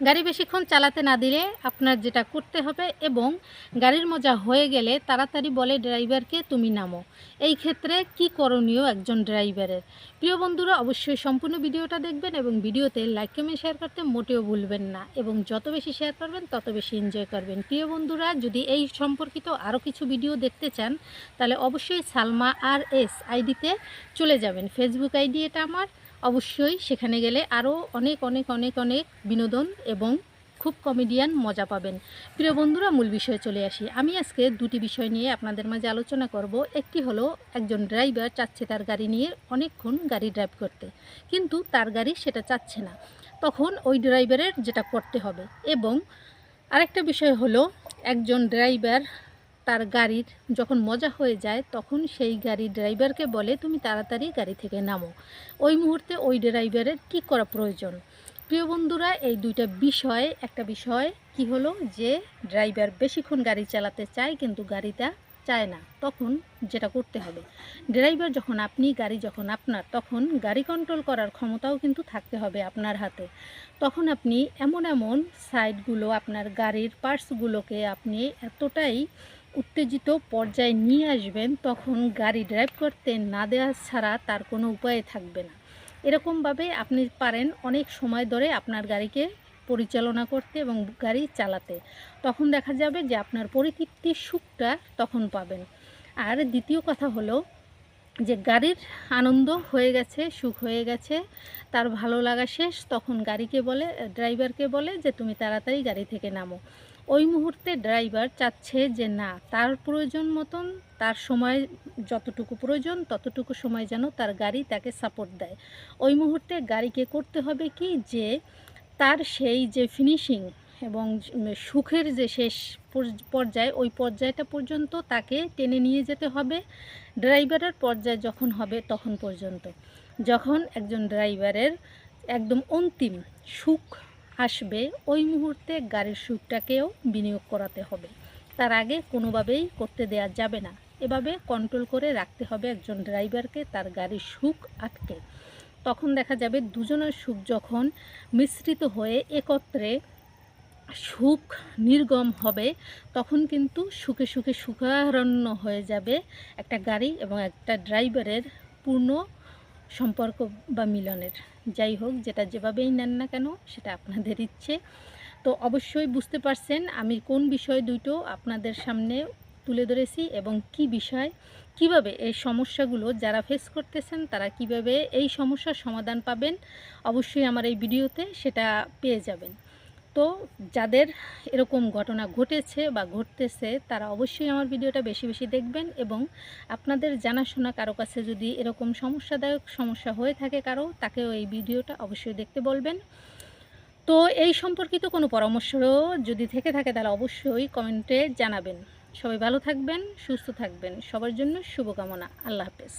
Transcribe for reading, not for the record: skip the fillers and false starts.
গাড়ি বেশিক্ষণ চালাতে না দিলে আপনার যেটা করতে হবে এবং গাড়ির মজা হয়ে গেলে তাড়াতাড়ি বলে ড্রাইভারকে তুমি নামো। এই ক্ষেত্রে কি করণীয় একজন ড্রাইভারের? প্রিয় বন্ধুরা, অবশ্যই সম্পূর্ণ ভিডিওটা দেখবেন এবং ভিডিওতে লাইক কমেন্ট শেয়ার করতে মোটেও ভুলবেন না এবং যত বেশি শেয়ার করবেন তত বেশি এনজয় করবেন। প্রিয় বন্ধুরা, যদি এই সম্পর্কিত আরও কিছু ভিডিও দেখতে চান তাহলে অবশ্যই সালমা আর এস আইডিতে চলে যাবেন। ফেসবুক আইডি এটা আমার। অবশ্যই সেখানে গেলে আরও অনেক অনেক অনেক অনেক বিনোদন এবং খুব কমেডিয়ান মজা পাবেন। প্রিয় বন্ধুরা, মূল বিষয়ে চলে আসি। আমি আজকে দুটি বিষয় নিয়ে আপনাদের মাঝে আলোচনা করব। একটি হলো, একজন ড্রাইভার চাচ্ছে তার গাড়ি নিয়ে অনেকক্ষণ গাড়ি ড্রাইভ করতে, কিন্তু তার গাড়ি সেটা চাচ্ছে না। তখন ওই ড্রাইভারের যেটা করতে হবে। এবং আরেকটা বিষয় হলো, একজন ড্রাইভার তার গাড়ির যখন মজা হয়ে যায় তখন সেই গাড়ির ড্রাইভারকে বলে তুমি তাড়াতাড়ি গাড়ি থেকে নামো। ওই মুহূর্তে ওই ড্রাইভারের কী করা প্রয়োজন? প্রিয় বন্ধুরা, এই দুইটা বিষয়, একটা বিষয় কি হলো যে ড্রাইভার বেশিক্ষণ গাড়ি চালাতে চায় কিন্তু গাড়িটা চায় না, তখন যেটা করতে হবে, ড্রাইভার যখন আপনি, গাড়ি যখন আপনার, তখন গাড়ি কন্ট্রোল করার ক্ষমতাও কিন্তু থাকতে হবে আপনার হাতে। তখন আপনি এমন এমন সাইডগুলো, আপনার গাড়ির পার্টসগুলোকে আপনি এতটাই উত্তেজিত পর্যায়ে নিয়ে আসবেন, তখন গাড়ি ড্রাইভ করতে না দেওয়া ছাড়া তার কোনো উপায় থাকবে না। এরকমভাবে আপনি পারেন অনেক সময় ধরে আপনার গাড়িকে পরিচালনা করতে এবং গাড়ি চালাতে। তখন দেখা যাবে যে আপনার পরিতৃপ্তির সুখটা তখন পাবেন। আর দ্বিতীয় কথা হলো যে গাড়ির আনন্দ হয়ে গেছে, সুখ হয়ে গেছে, তার ভালো লাগা শেষ, তখন গাড়িকে বলে, ড্রাইভারকে বলে যে তুমি তাড়াতাড়ি গাড়ি থেকে নামো। ওই মুহূর্তে ড্রাইভার চাচ্ছে যে না, তার প্রয়োজন মতন, তার সময় যতটুকু প্রয়োজন ততটুকু সময় যেন তার গাড়ি তাকে সাপোর্ট দেয়। ওই মুহূর্তে গাড়িকে করতে হবে কি, যে তার সেই যে ফিনিশিং এবং সুখের যে শেষ পর্যায়, ওই পর্যায়টা পর্যন্ত তাকে টেনে নিয়ে যেতে হবে। ড্রাইভারের পর্যায় যখন হবে তখন পর্যন্ত, যখন একজন ড্রাইভারের একদম অন্তিম সুখ আসবে, ওই মুহূর্তে গাড়ির সুখটাকেও বিনিয়োগ করাতে হবে। তার আগে কোনোভাবেই করতে দেয়া যাবে না। এভাবে কন্ট্রোল করে রাখতে হবে একজন ড্রাইভারকে, তার গাড়ির সুখ আটকে। তখন দেখা যাবে দুজনের সুখ যখন মিশ্রিত হয়ে একত্রে সুখ নির্গম হবে, তখন কিন্তু সুখে সুখে সুখারণ্য হয়ে যাবে একটা গাড়ি এবং একটা ড্রাইভারের পূর্ণ সম্পর্ক বা মিলনের। যাই হোক, যেটা যেভাবেই নেন না কেন সেটা আপনাদের ইচ্ছে। তো অবশ্যই বুঝতে পারছেন আমি কোন বিষয় দুটো আপনাদের সামনে তুলে ধরেছি এবং কি বিষয়, কিভাবে এই সমস্যাগুলো যারা ফেস করতেছেন তারা কিভাবে এই সমস্যার সমাধান পাবেন। অবশ্যই আমার এই ভিডিওতে সেটা পেয়ে যাবেন। তো যাদের এরকম ঘটনা ঘটেছে বা ঘটতেছে তারা অবশ্যই আমার ভিডিওটা বেশি বেশি দেখবেন এবং আপনাদের জানাশোনা কারো কাছে যদি এরকম সমস্যাদায়ক সমস্যা হয়ে থাকে কারো, তাকেও এই ভিডিওটা অবশ্যই দেখতে বলবেন। তো এই সম্পর্কিত কোনো পরামর্শ যদি থেকে থাকে তাহলে অবশ্যই কমেন্টে জানাবেন। সবাই ভালো থাকবেন, সুস্থ থাকবেন, সবার জন্য শুভকামনা। আল্লাহ হাফেজ।